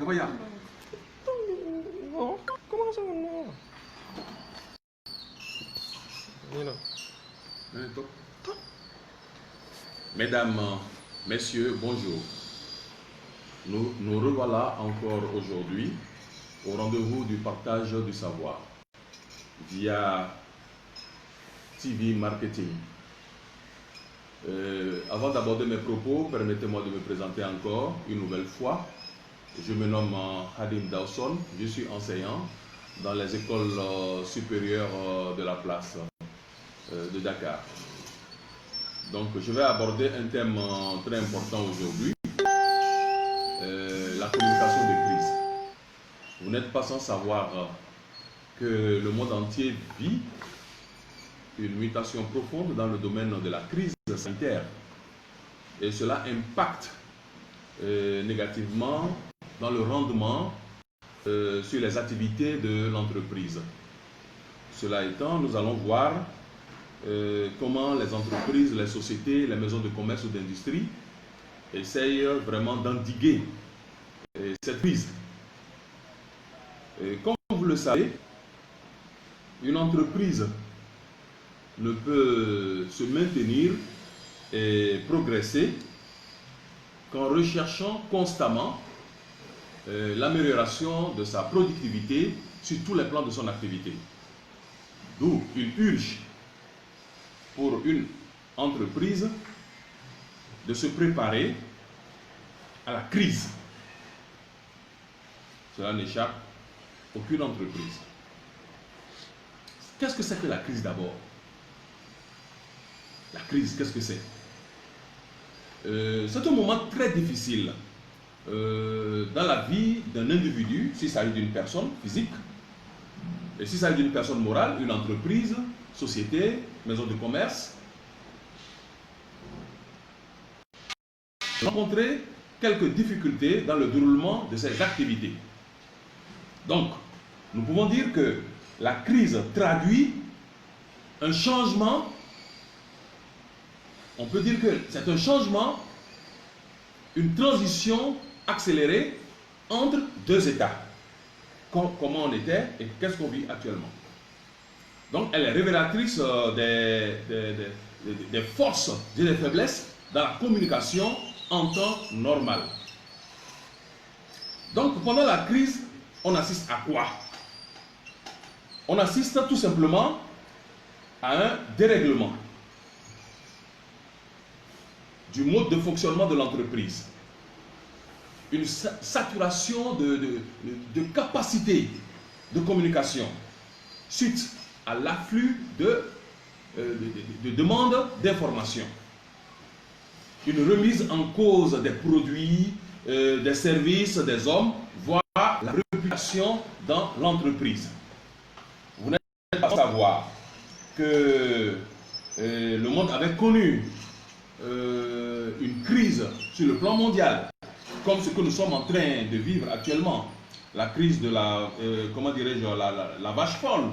Kabaya. Non, comment ça non? Mesdames, messieurs, bonjour. Nous revoilà encore aujourd'hui au rendez-vous du partage du savoir via TV Marketing. Avant d'aborder mes propos, permettez-moi de me présenter encore une nouvelle fois. Je me nomme Hadim Dawson, je suis enseignant dans les écoles supérieures de la place de Dakar. Donc je vais aborder un thème très important aujourd'hui, la communication de crise. Vous n'êtes pas sans savoir que le monde entier vit une mutation profonde dans le domaine de la crise sanitaire et cela impacte négativement dans le rendement sur les activités de l'entreprise. Cela étant, nous allons voir comment les entreprises, les sociétés, les maisons de commerce ou d'industrie essayent vraiment d'endiguer cette crise. Comme vous le savez, une entreprise ne peut se maintenir et progresser qu'en recherchant constamment l'amélioration de sa productivité sur tous les plans de son activité. D'où une urge pour une entreprise de se préparer à la crise. Cela n'échappe à aucune entreprise. Qu'est-ce que c'est que la crise d'abord? La crise, qu'est-ce que c'est? C'est un moment très difficile dans la vie d'un individu, s'il s'agit d'une personne physique, et s'il s'agit d'une personne morale, une entreprise, société, maison de commerce. Rencontrer quelques difficultés dans le déroulement de ces activités. Donc, nous pouvons dire que la crise traduit un changement. On peut dire que c'est un changement, une transition accélérée entre deux états. Comment on était et qu'est-ce qu'on vit actuellement. Donc, elle est révélatrice des forces et des faiblesses dans la communication en temps normal. Donc, pendant la crise, on assiste à quoi? On assiste tout simplement à un dérèglement du mode de fonctionnement de l'entreprise. Une saturation de capacité de communication suite à l'afflux de demandes d'informations. Une remise en cause des produits, des services, des hommes, voire la réputation dans l'entreprise. Vous n'êtes pas sans savoir que le monde avait connu une crise sur le plan mondial, comme ce que nous sommes en train de vivre actuellement, la crise de la, comment dirais-je, la vache folle.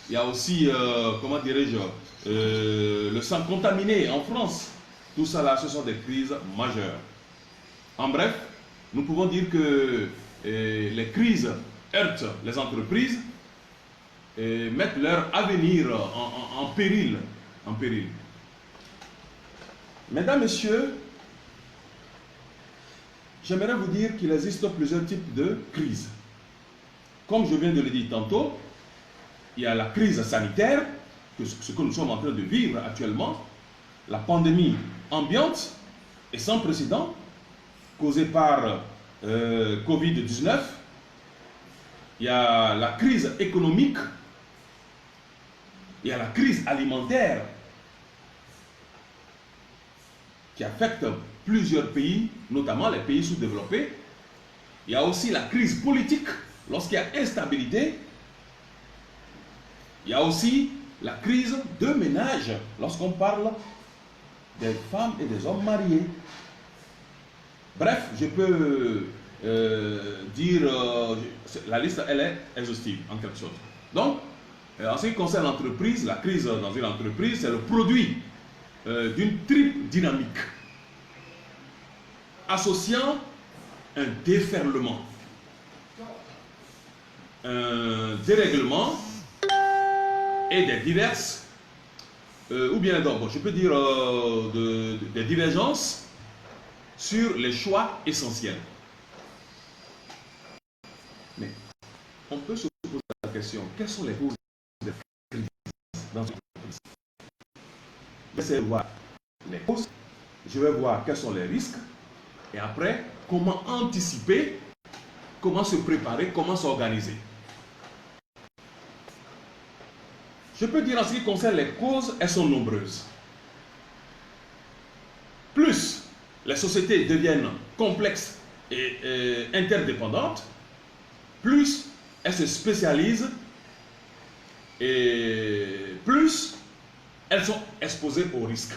Il y a aussi, comment dirais-je, le sang contaminé en France. Tout ça là, ce sont des crises majeures. En bref, nous pouvons dire que les crises heurtent les entreprises et mettent leur avenir en péril. Mesdames, Messieurs, j'aimerais vous dire qu'il existe plusieurs types de crises. Comme je viens de le dire tantôt, il y a la crise sanitaire, ce que nous sommes en train de vivre actuellement, la pandémie ambiante et sans précédent, causée par Covid-19. Il y a la crise économique, il y a la crise alimentaire, qui affecte plusieurs pays, notamment les pays sous-développés. Il y a aussi la crise politique, lorsqu'il y a instabilité. Il y a aussi la crise de ménage, lorsqu'on parle des femmes et des hommes mariés. Bref, je peux dire, la liste, elle est exhaustive, en quelque sorte. Donc, en ce qui concerne l'entreprise, la crise dans une entreprise, c'est le produit d'une triple dynamique associant un déferlement, un dérèglement et des diverses, ou bien donc, je peux dire des divergences sur les choix essentiels. Mais on peut se poser la question, quelles sont les causes des crises dans une entreprise? J'essaie de voir les causes, je vais voir quels sont les risques, et après, comment anticiper, comment se préparer, comment s'organiser. Je peux dire en ce qui concerne les causes, elles sont nombreuses. Plus les sociétés deviennent complexes et interdépendantes, plus elles se spécialisent et plus elles sont exposées aux risques.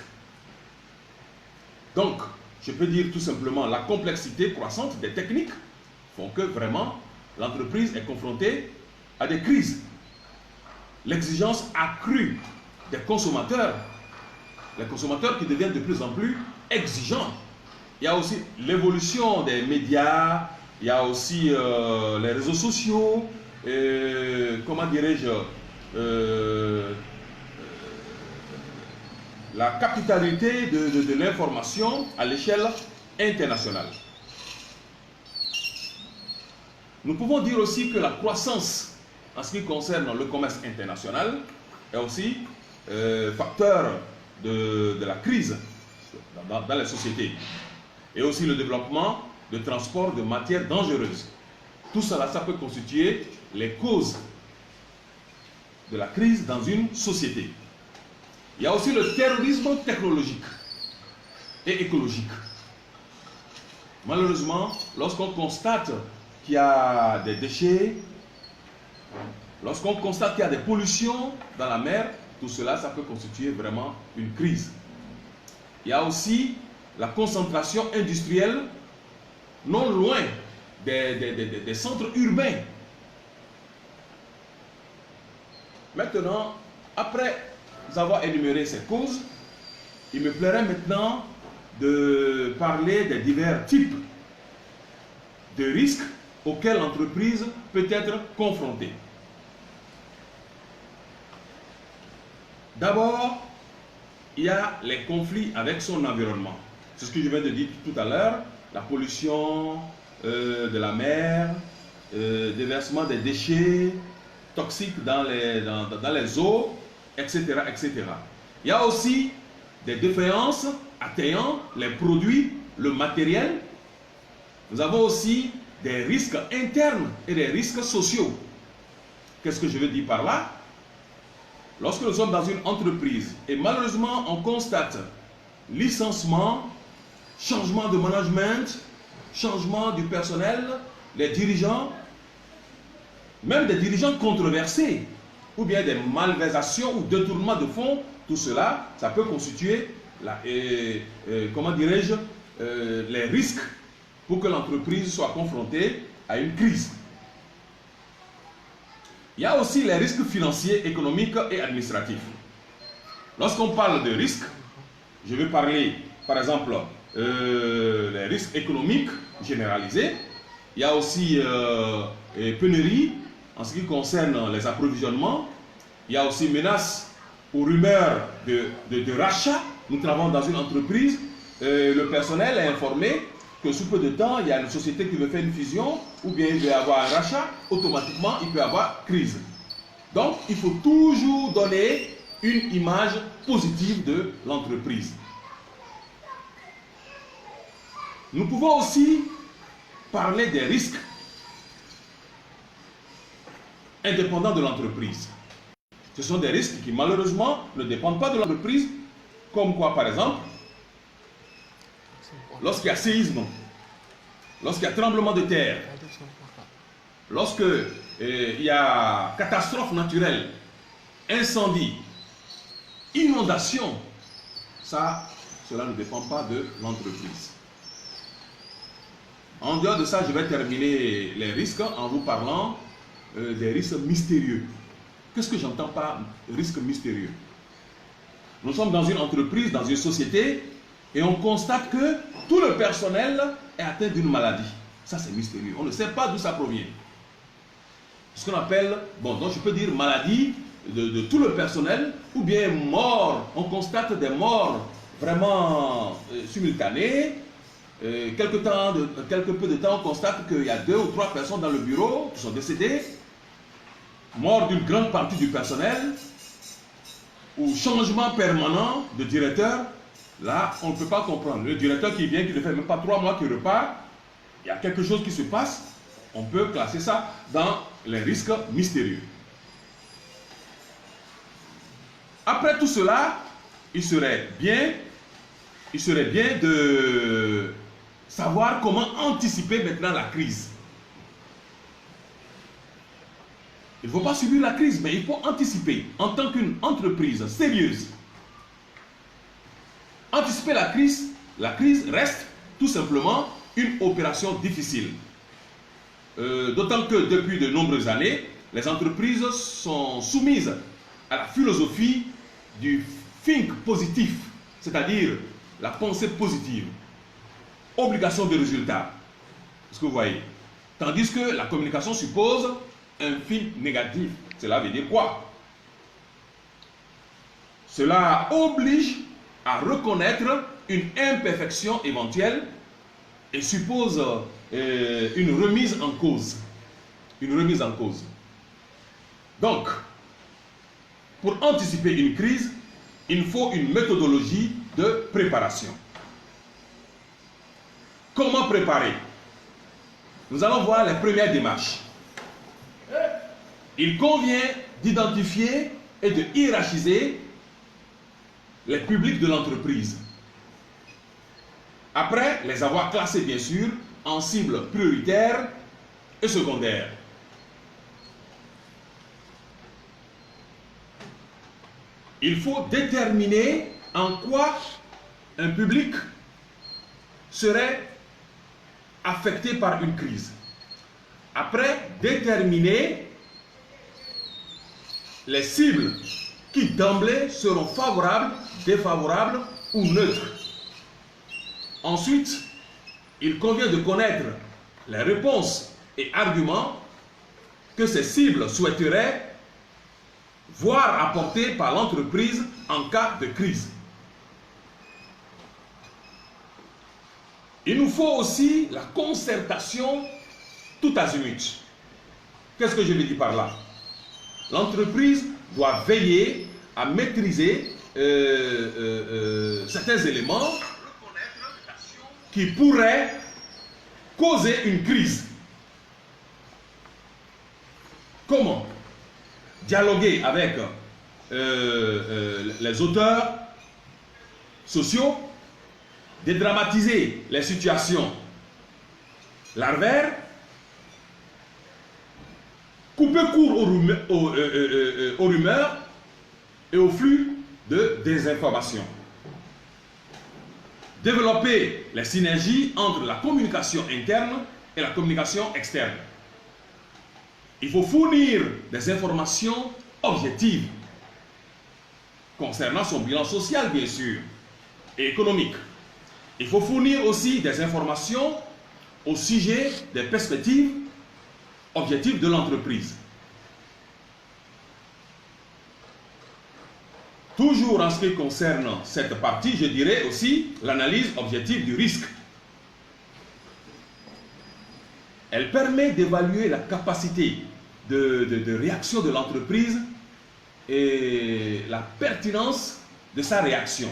Donc, je peux dire tout simplement la complexité croissante des techniques font que vraiment l'entreprise est confrontée à des crises. L'exigence accrue des consommateurs, les consommateurs qui deviennent de plus en plus exigeants. Il y a aussi l'évolution des médias, il y a aussi les réseaux sociaux, comment dirais-je, la capitalité de l'information à l'échelle internationale. Nous pouvons dire aussi que la croissance en ce qui concerne le commerce international est aussi facteur de la crise dans les sociétés. Et aussi le développement de transport de matières dangereuses. Tout cela, ça peut constituer les causes de la crise dans une société. Il y a aussi le terrorisme technologique et écologique. Malheureusement, lorsqu'on constate qu'il y a des déchets, lorsqu'on constate qu'il y a des pollutions dans la mer, tout cela, ça peut constituer vraiment une crise. Il y a aussi la concentration industrielle non loin des centres urbains. Maintenant, après avoir énuméré ces causes, il me plairait maintenant de parler des divers types de risques auxquels l'entreprise peut être confrontée. D'abord, il y a les conflits avec son environnement. C'est ce que je viens de dire tout à l'heure, la pollution de la mer, déversement des déchets toxiques dans les eaux, etc., etc. Il y a aussi des défaillances atteignant les produits, le matériel. Nous avons aussi des risques internes et des risques sociaux. Qu'est-ce que je veux dire par là? Lorsque nous sommes dans une entreprise et malheureusement on constate licenciement, changement de management, changement du personnel, les dirigeants, même des dirigeants controversés, ou bien des malversations ou détournements de fonds, tout cela, ça peut constituer, comment dirais-je, les risques pour que l'entreprise soit confrontée à une crise. Il y a aussi les risques financiers, économiques et administratifs. Lorsqu'on parle de risques, je vais parler, par exemple, des risques économiques généralisés. Il y a aussi pénurie en ce qui concerne les approvisionnements. Il y a aussi menaces ou rumeurs de rachat. Nous travaillons dans une entreprise. Le personnel est informé que sous peu de temps, il y a une société qui veut faire une fusion ou bien il veut avoir un rachat. Automatiquement, il peut y avoir crise. Donc, il faut toujours donner une image positive de l'entreprise. Nous pouvons aussi parler des risques indépendants de l'entreprise. Ce sont des risques qui malheureusement ne dépendent pas de l'entreprise, comme quoi par exemple, lorsqu'il y a séisme, lorsqu'il y a tremblement de terre, lorsqu'il y a catastrophe naturelle, incendie, inondation, cela ne dépend pas de l'entreprise. En dehors de ça, je vais terminer les risques en vous parlant des risques mystérieux. Qu'est-ce que j'entends par risque mystérieux? Nous sommes dans une entreprise, dans une société, et on constate que tout le personnel est atteint d'une maladie. Ça, c'est mystérieux. On ne sait pas d'où ça provient. Ce qu'on appelle, bon, donc je peux dire maladie de tout le personnel, ou bien mort. On constate des morts vraiment simultanées. Quelque peu de temps, on constate qu'il y a 2 ou 3 personnes dans le bureau qui sont décédées, mort d'une grande partie du personnel, ou changement permanent de directeur. Là, on ne peut pas comprendre. Le directeur qui vient, qui ne fait même pas 3 mois qu'il repart, il y a quelque chose qui se passe. On peut classer ça dans les risques mystérieux. Après tout cela, il serait bien de savoir comment anticiper maintenant la crise. Il ne faut pas subir la crise, mais il faut anticiper en tant qu'une entreprise sérieuse. Anticiper la crise reste tout simplement une opération difficile. D'autant que depuis de nombreuses années, les entreprises sont soumises à la philosophie du think positif, c'est-à-dire la pensée positive. Obligation de résultat. Est-ce que vous voyez? Tandis que la communication suppose un think négatif. Cela veut dire quoi? Cela oblige à reconnaître une imperfection éventuelle et suppose une remise en cause. Une remise en cause. Donc, pour anticiper une crise, il faut une méthodologie de préparation. Comment préparer? Nous allons voir les premières démarches. Il convient d'identifier et de hiérarchiser les publics de l'entreprise. Après les avoir classés, bien sûr, en cibles prioritaires et secondaires. Il faut déterminer en quoi un public serait affecté par une crise. Après, déterminer les cibles qui d'emblée seront favorables, défavorables ou neutres. Ensuite, il convient de connaître les réponses et arguments que ces cibles souhaiteraient voir apportés par l'entreprise en cas de crise. Il nous faut aussi la concertation tout azimut. Qu'est-ce que je veux dire par là? L'entreprise doit veiller à maîtriser certains éléments qui pourraient causer une crise. Comment? Dialoguer avec les auteurs sociaux, dédramatiser les situations larvaires, couper court aux rumeurs et au flux de désinformation. Développer les synergies entre la communication interne et la communication externe. Il faut fournir des informations objectives concernant son bilan social, bien sûr, et économique. Il faut fournir aussi des informations au sujet des perspectives objectives de l'entreprise. Toujours en ce qui concerne cette partie, je dirais aussi l'analyse objective du risque. Elle permet d'évaluer la capacité de réaction de l'entreprise et la pertinence de sa réaction.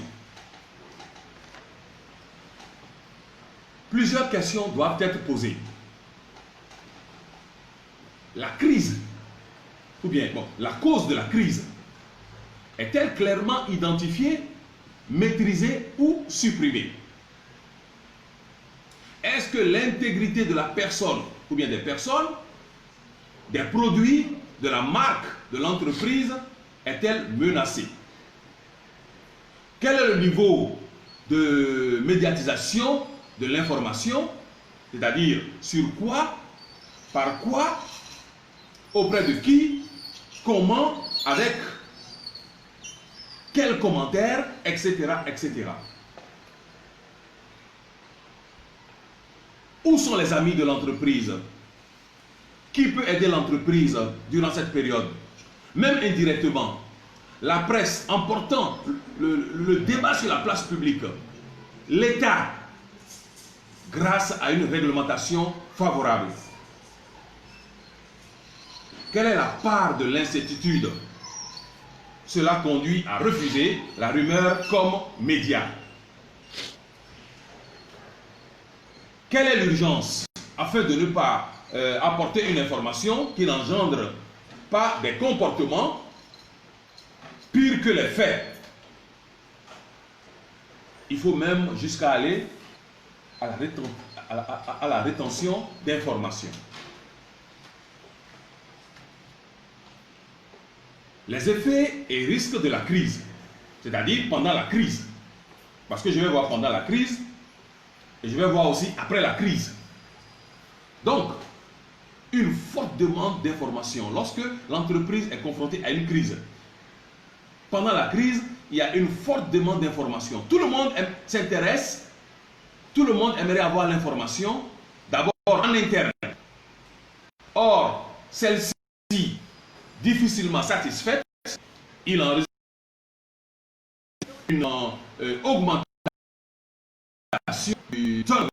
Plusieurs questions doivent être posées. La crise, ou bien la cause de la crise, est-elle clairement identifiée, maîtrisée ou supprimée? Est-ce que l'intégrité de la personne, ou bien des personnes, des produits, de la marque, de l'entreprise, est-elle menacée? Quel est le niveau de médiatisation de l'information, c'est-à-dire sur quoi, par quoi, auprès de qui, comment, avec quels commentaires, etc., etc. Où sont les amis de l'entreprise? Qui peut aider l'entreprise durant cette période? Même indirectement, la presse emportant le débat sur la place publique, l'État, grâce à une réglementation favorable. Quelle est la part de l'incertitude? Cela conduit à refuser la rumeur comme média. Quelle est l'urgence afin de ne pas apporter une information qui n'engendre pas des comportements pires que les faits? Il faut même jusqu'à aller à la rétention d'informations. Les effets et risques de la crise, c'est-à-dire pendant la crise. Parce que je vais voir pendant la crise et je vais voir aussi après la crise. Donc, une forte demande d'information lorsque l'entreprise est confrontée à une crise. Pendant la crise, il y a une forte demande d'information. Tout le monde s'intéresse, tout le monde aimerait avoir l'information, d'abord en interne. Or, celle-ci, difficilement satisfaite, il en résulte une augmentation du turnover,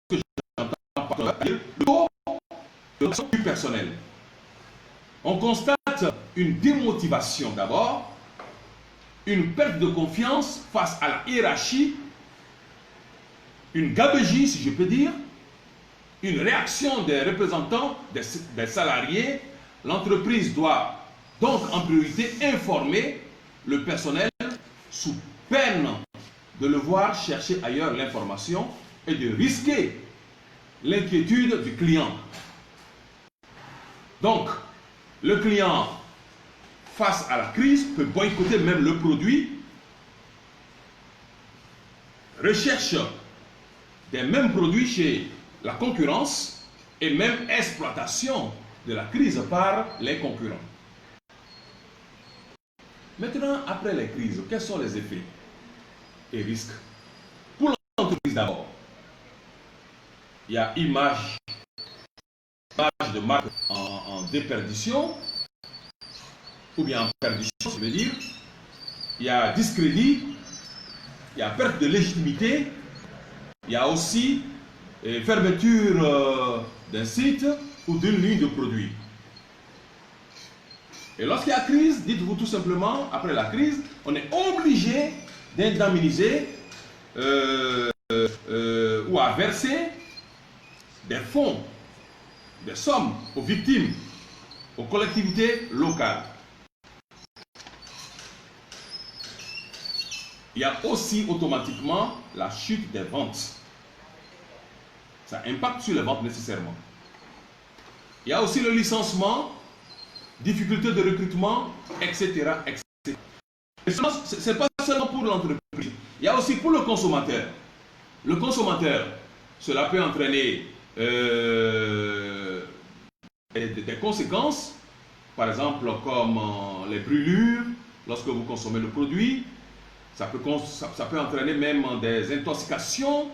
que j'entends par le taux de l'action du personnel. On constate une démotivation d'abord, une perte de confiance face à la hiérarchie, une gabegie, si je peux dire, une réaction des représentants des salariés. L'entreprise doit donc en priorité informer le personnel sous peine de le voir chercher ailleurs l'information et de risquer l'inquiétude du client. Donc, le client, face à la crise, peut boycotter même le produit, recherche des mêmes produits chez la concurrence et même exploitation de la crise par les concurrents. Maintenant, après les crises, quels sont les effets et risques? Pour l'entreprise d'abord, il y a image de marque en déperdition, ou bien en perdition, je veux dire. Il y a discrédit, il y a perte de légitimité, il y a aussi fermeture d'un site ou d'une ligne de produits. Et lorsqu'il y a crise, dites-vous tout simplement, après la crise, on est obligé d'indemniser ou à verser des fonds, des sommes aux victimes, aux collectivités locales. Il y a aussi automatiquement la chute des ventes. Ça impacte sur les ventes nécessairement. Il y a aussi le licenciement, difficultés de recrutement, etc. etc. Et ce n'est pas seulement pour l'entreprise. Il y a aussi pour le consommateur. Le consommateur, cela peut entraîner des conséquences, par exemple comme les brûlures, lorsque vous consommez le produit. Ça peut entraîner même des intoxications,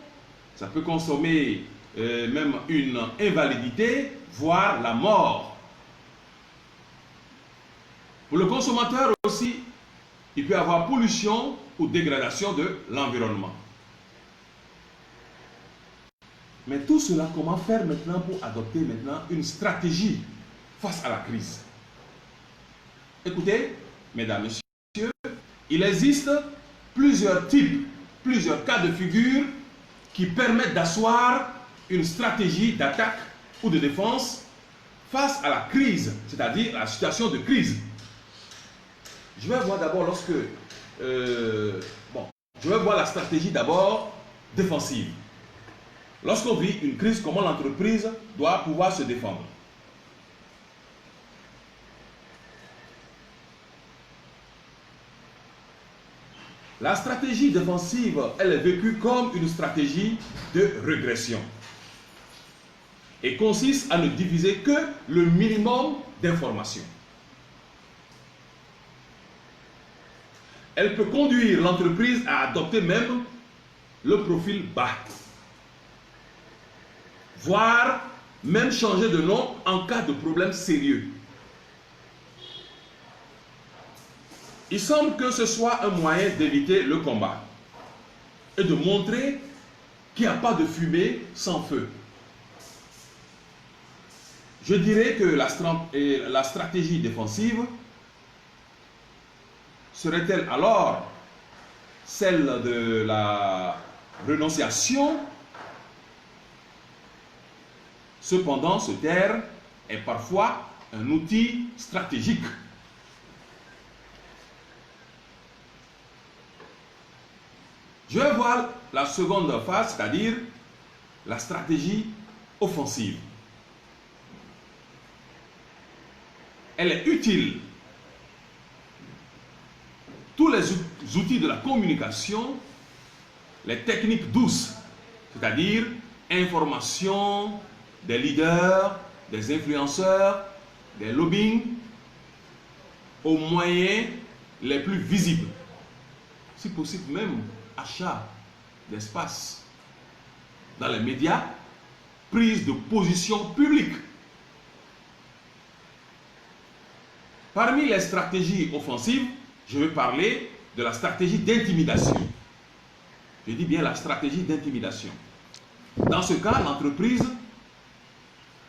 ça peut consommer même une invalidité, voire la mort. Pour le consommateur aussi, il peut y avoir pollution ou dégradation de l'environnement. Mais tout cela, comment faire maintenant pour adopter maintenant une stratégie face à la crise? Écoutez, mesdames, messieurs, il existe plusieurs types, plusieurs cas de figure qui permettent d'asseoir une stratégie d'attaque ou de défense face à la crise, c'est-à-dire la situation de crise. Je vais voir d'abord je vais voir la stratégie d'abord défensive. Lorsqu'on vit une crise, comment l'entreprise doit pouvoir se défendre? La stratégie défensive, elle est vécue comme une stratégie de régression et consiste à ne diviser que le minimum d'informations. Elle peut conduire l'entreprise à adopter même le profil bas. voire même changer de nom en cas de problème sérieux. Il semble que ce soit un moyen d'éviter le combat et de montrer qu'il n'y a pas de fumée sans feu. Je dirais que la stratégie défensive serait-elle alors celle de la renonciation? Cependant, se taire est parfois un outil stratégique. Je vais voir la seconde phase, c'est-à-dire la stratégie offensive. Elle est utile. Tous les outils de la communication, les techniques douces, c'est-à-dire information des leaders, des influenceurs, des lobbying, aux moyens les plus visibles, si possible même achat d'espace dans les médias, prise de position publique. Parmi les stratégies offensives, je vais parler de la stratégie d'intimidation. Je dis bien la stratégie d'intimidation. Dans ce cas, l'entreprise,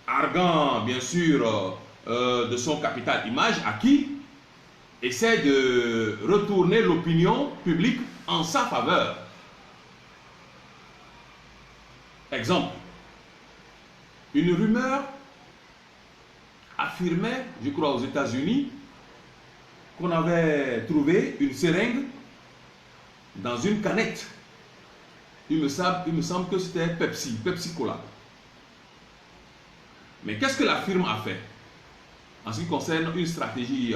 arguant bien sûr de son capital image acquis, essaie de retourner l'opinion publique en sa faveur. Exemple, une rumeur affirmait, je crois aux États-Unis, qu'on avait trouvé une seringue dans une canette. Il me semble que c'était Pepsi Cola. Mais qu'est-ce que la firme a fait? En ce qui concerne une stratégie,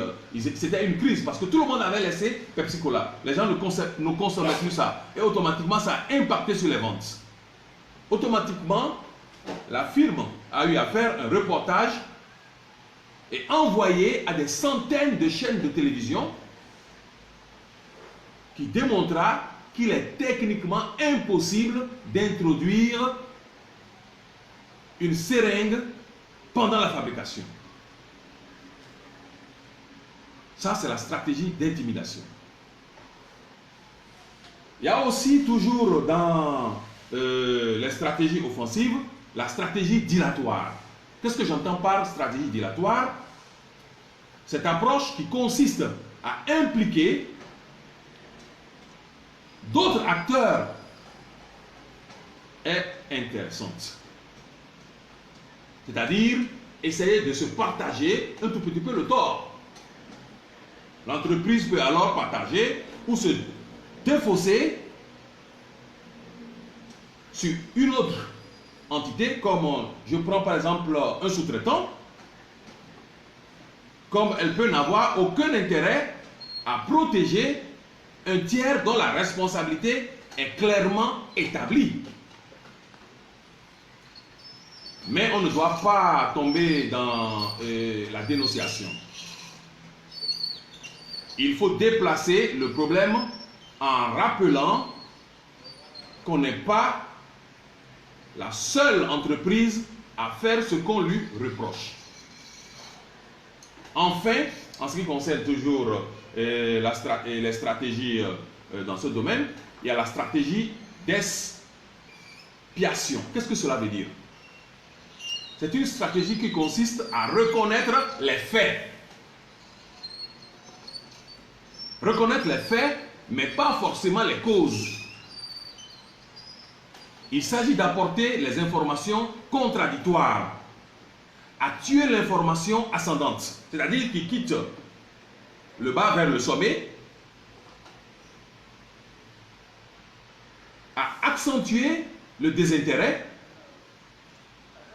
c'était une crise parce que tout le monde avait laissé Pepsi Cola. Les gens ne consommaient plus ça. Et automatiquement, ça a impacté sur les ventes. Automatiquement, la firme a eu à faire un reportage et envoyé à des centaines de chaînes de télévision qui démontra qu'il est techniquement impossible d'introduire une seringue pendant la fabrication. Ça, c'est la stratégie d'intimidation. Il y a aussi toujours dans les stratégies offensives, la stratégie dilatoire. Qu'est-ce que j'entends par stratégie dilatoire? Cette approche qui consiste à impliquer d'autres acteurs est intéressante. C'est-à-dire essayer de se partager un tout petit peu le tort. L'entreprise peut alors partager ou se défausser sur une autre entité, comme je prends par exemple un sous-traitant, comme elle peut n'avoir aucun intérêt à protéger un tiers dont la responsabilité est clairement établie. Mais on ne doit pas tomber dans la dénonciation. Il faut déplacer le problème en rappelant qu'on n'est pas la seule entreprise à faire ce qu'on lui reproche. Enfin, en ce qui concerne toujours les stratégies dans ce domaine, il y a la stratégie d'expiation. Qu'est-ce que cela veut dire? C'est une stratégie qui consiste à reconnaître les faits. Reconnaître les faits, mais pas forcément les causes. Il s'agit d'apporter les informations contradictoires, à tuer l'information ascendante, c'est-à-dire qui quitte le bas vers le sommet, à accentuer le désintérêt,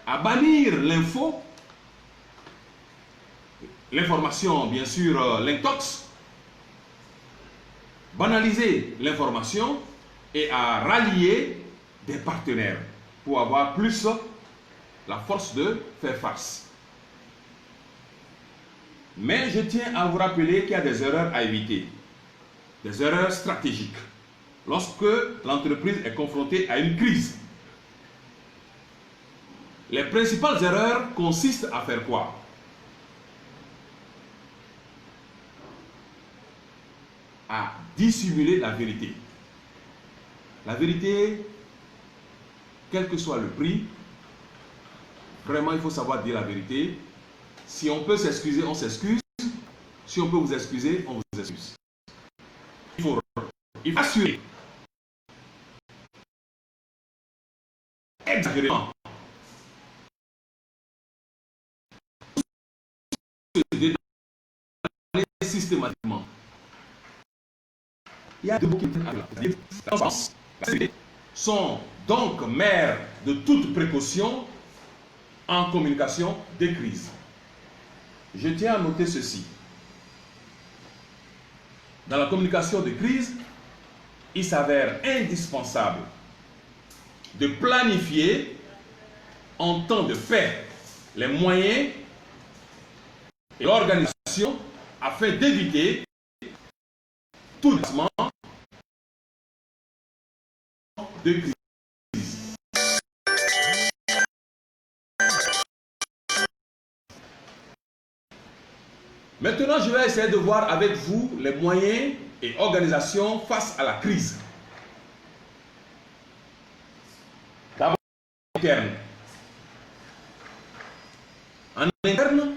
à bannir l'info, l'information bien sûr l'intox, banaliser l'information et à rallier des partenaires pour avoir plus la force de faire face. Mais je tiens à vous rappeler qu'il y a des erreurs à éviter, des erreurs stratégiques. Lorsque l'entreprise est confrontée à une crise, Les principales erreurs consistent à faire quoi? À dissimuler la vérité. La vérité, quel que soit le prix, vraiment il faut savoir dire la vérité. Si on peut s'excuser, on s'excuse. Si on peut vous excuser, on vous excuse. Il faut assurer exagérément systématiquement. Il y a deux mots qui sont donc mères de toute précaution en communication des crises. Je tiens à noter ceci. Dans la communication de crise, il s'avère indispensable de planifier en temps de paix les moyens et l'organisation afin d'éviter tout déplacement de crise. Maintenant, je vais essayer de voir avec vous les moyens et organisations face à la crise. D'abord, interne. En interne,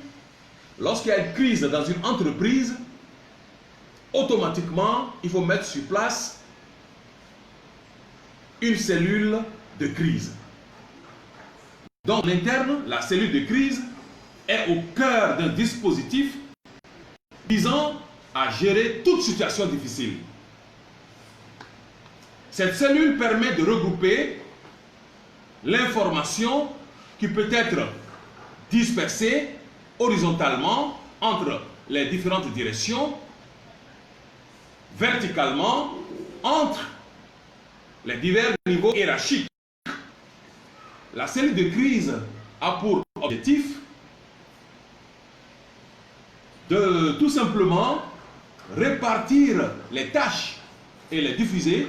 lorsqu'il y a une crise dans une entreprise, automatiquement, il faut mettre sur place une cellule de crise. Donc, en interne, la cellule de crise est au cœur d'un dispositif visant à gérer toute situation difficile. Cette cellule permet de regrouper l'information qui peut être dispersée horizontalement entre les différentes directions, verticalement entre les divers niveaux hiérarchiques. La cellule de crise a pour objectif de tout simplement répartir les tâches et les diffuser,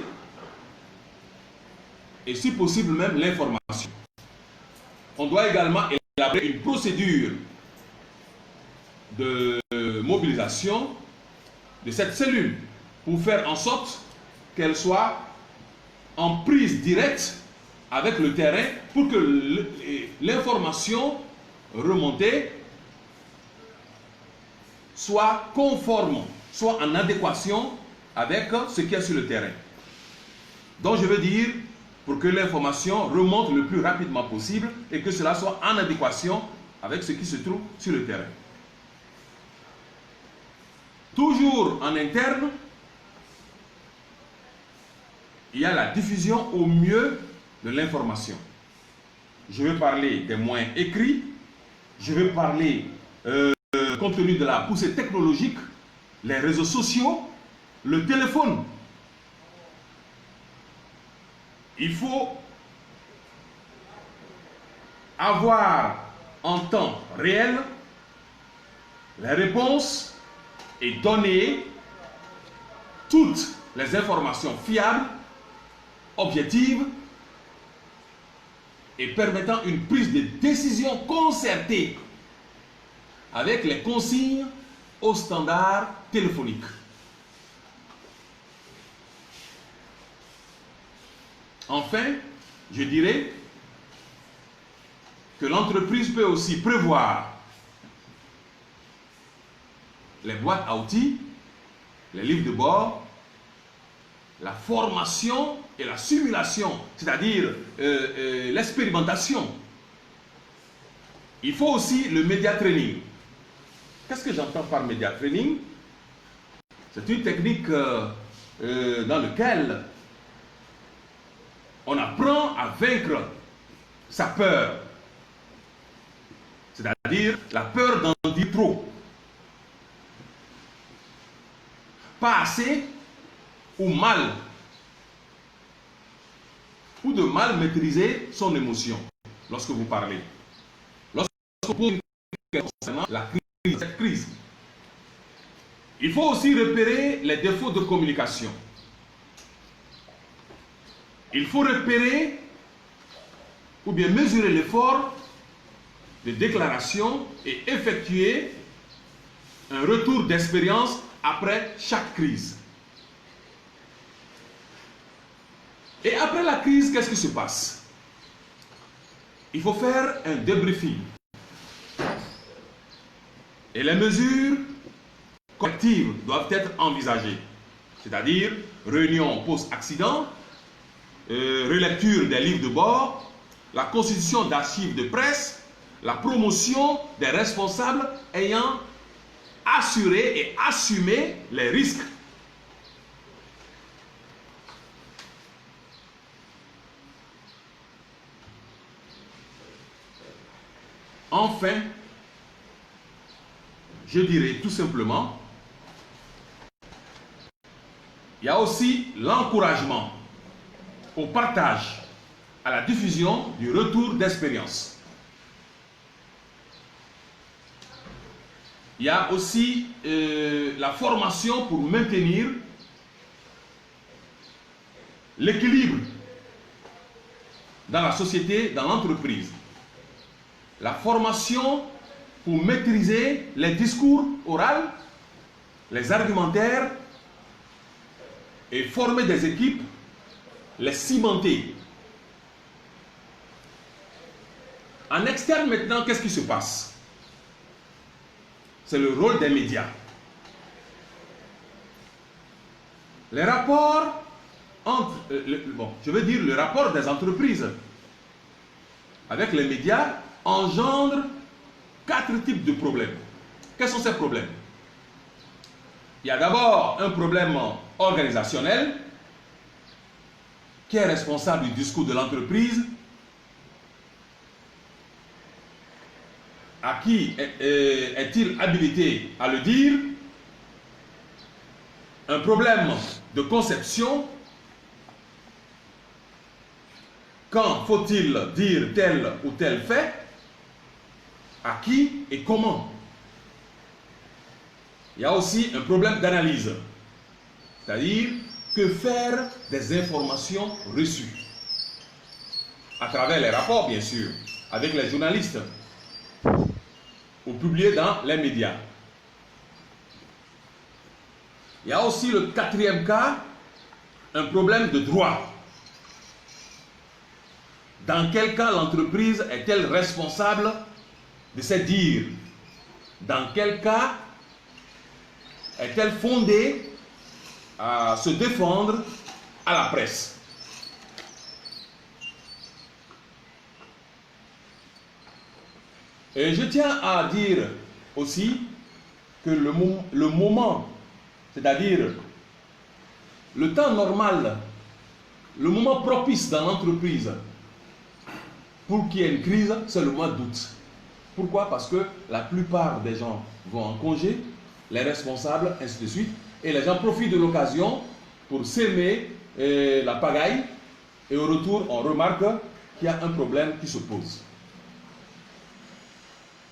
et si possible même l'information. On doit également élaborer une procédure de mobilisation de cette cellule pour faire en sorte qu'elle soit en prise directe avec le terrain pour que l'information remontée soit conforme, soit en adéquation avec ce qu'il y a sur le terrain. Donc je veux dire, pour que l'information remonte le plus rapidement possible et que cela soit en adéquation avec ce qui se trouve sur le terrain. Toujours en interne, il y a la diffusion au mieux de l'information. Je vais parler des moyens écrits, je vais parler compte tenu de la poussée technologique, les réseaux sociaux, le téléphone. Il faut avoir en temps réel les réponses et donner toutes les informations fiables, objectives et permettant une prise de décision concertée avec les consignes aux standards téléphoniques. Enfin, je dirais que l'entreprise peut aussi prévoir les boîtes à outils, les livres de bord, la formation et la simulation, c'est-à-dire l'expérimentation. Il faut aussi le média training. Qu'est-ce que j'entends par média training? C'est une technique dans laquelle on apprend à vaincre sa peur. C'est-à-dire la peur d'en dire trop. Pas assez ou mal. Ou de mal maîtriser son émotion lorsque vous parlez. Lorsque vous posez une question concernant la crise, cette crise. Il faut aussi repérer les défauts de communication. Il faut repérer ou bien mesurer l'effort de déclaration et effectuer un retour d'expérience après chaque crise. Et après la crise, qu'est-ce qui se passe? Il faut faire un débriefing. Et les mesures correctives doivent être envisagées. C'est-à-dire réunion post-accident, relecture des livres de bord, la constitution d'archives de presse, la promotion des responsables ayant assuré et assumé les risques. Enfin, je dirais tout simplement, il y a aussi l'encouragement au partage, à la diffusion du retour d'expérience. Il y a aussi la formation pour maintenir l'équilibre dans la société, dans l'entreprise. La formation pour maîtriser les discours oraux, les argumentaires, et former des équipes, les cimenter. En externe maintenant, qu'est-ce qui se passe? C'est le rôle des médias. Les rapports entre, je veux dire le rapport des entreprises avec les médias engendre 4 types de problèmes. Quels sont ces problèmes? Il y a d'abord un problème organisationnel qui est responsable du discours de l'entreprise. À qui est-il habilité à le dire? Un problème de conception. Quand faut-il dire tel ou tel fait? À qui et comment? Il y a aussi un problème d'analyse. C'est-à-dire, que faire des informations reçues? À travers les rapports, bien sûr, avec les journalistes, ou publiés dans les médias. Il y a aussi le 4e cas, un problème de droit. Dans quel cas l'entreprise est-elle responsable de ses dires? Dans quel cas est-elle fondée à se défendre à la presse? Et je tiens à dire aussi que le moment, c'est-à-dire le temps normal, le moment propice dans l'entreprise pour qu'il y ait une crise, c'est le mois d'août. Pourquoi? Parce que la plupart des gens vont en congé, les responsables, ainsi de suite, et les gens profitent de l'occasion pour s'aimer la pagaille, et au retour, on remarque qu'il y a un problème qui se pose.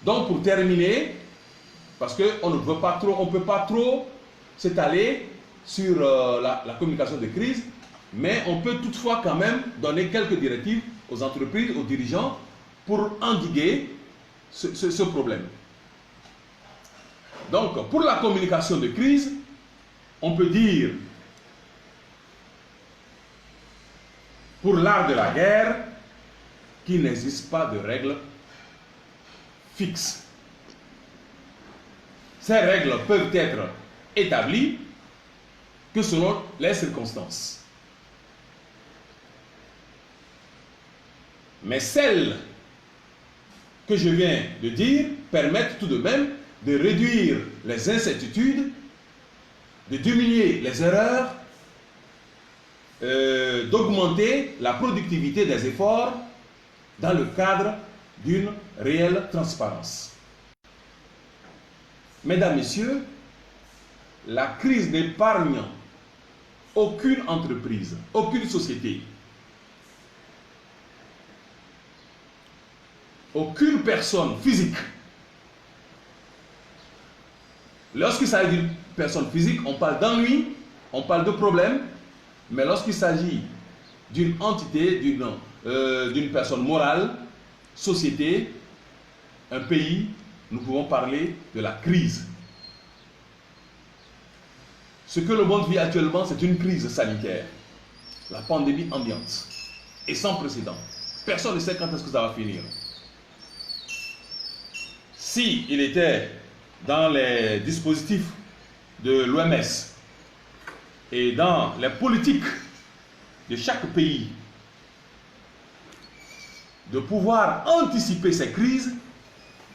Donc, pour terminer, parce qu'on ne veut pas trop, on ne peut pas trop s'étaler sur la communication de crise, mais on peut toutefois quand même donner quelques directives aux entreprises, aux dirigeants, pour endiguer ce problème. Donc, pour la communication de crise, on peut dire, pour l'art de la guerre, qu'il n'existe pas de règles fixes. Ces règles peuvent être établies que selon les circonstances. Mais celles que je viens de dire permettent tout de même de réduire les incertitudes, de diminuer les erreurs, d'augmenter la productivité des efforts dans le cadre d'une réelle transparence. Mesdames, Messieurs, la crise n'épargne aucune entreprise, aucune société, aucune personne physique. Lorsqu'il s'agit d'une personne physique, on parle d'ennui, on parle de problème, mais lorsqu'il s'agit d'une entité, d'une personne morale, société, un pays, nous pouvons parler de la crise. Ce que le monde vit actuellement, c'est une crise sanitaire. La pandémie ambiante et sans précédent. Personne ne sait quand est-ce que ça va finir. Si il était dans les dispositifs de l'OMS et dans les politiques de chaque pays de pouvoir anticiper ces crises,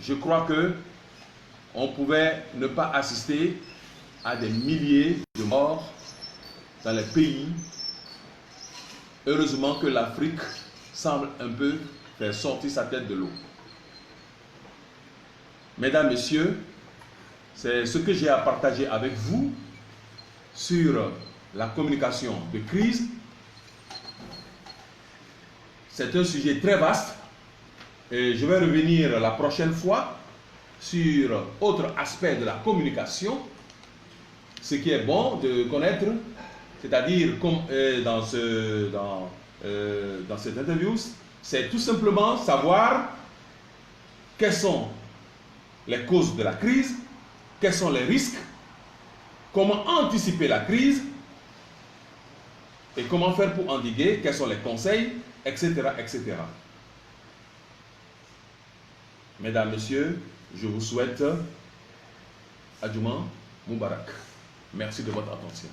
je crois que on pouvait ne pas assister à des milliers de morts dans les pays. Heureusement que l'Afrique semble un peu faire sortir sa tête de l'eau. Mesdames, Messieurs, c'est ce que j'ai à partager avec vous sur la communication de crise. C'est un sujet très vaste et je vais revenir la prochaine fois sur autre aspect de la communication. Ce qui est bon de connaître, c'est-à-dire comme dans cette interview, c'est tout simplement savoir quelles sont les causes de la crise, quels sont les risques, comment anticiper la crise et comment faire pour endiguer, quels sont les conseils, etc., etc. Mesdames, Messieurs, je vous souhaite Adjuma Moubarak. Merci de votre attention.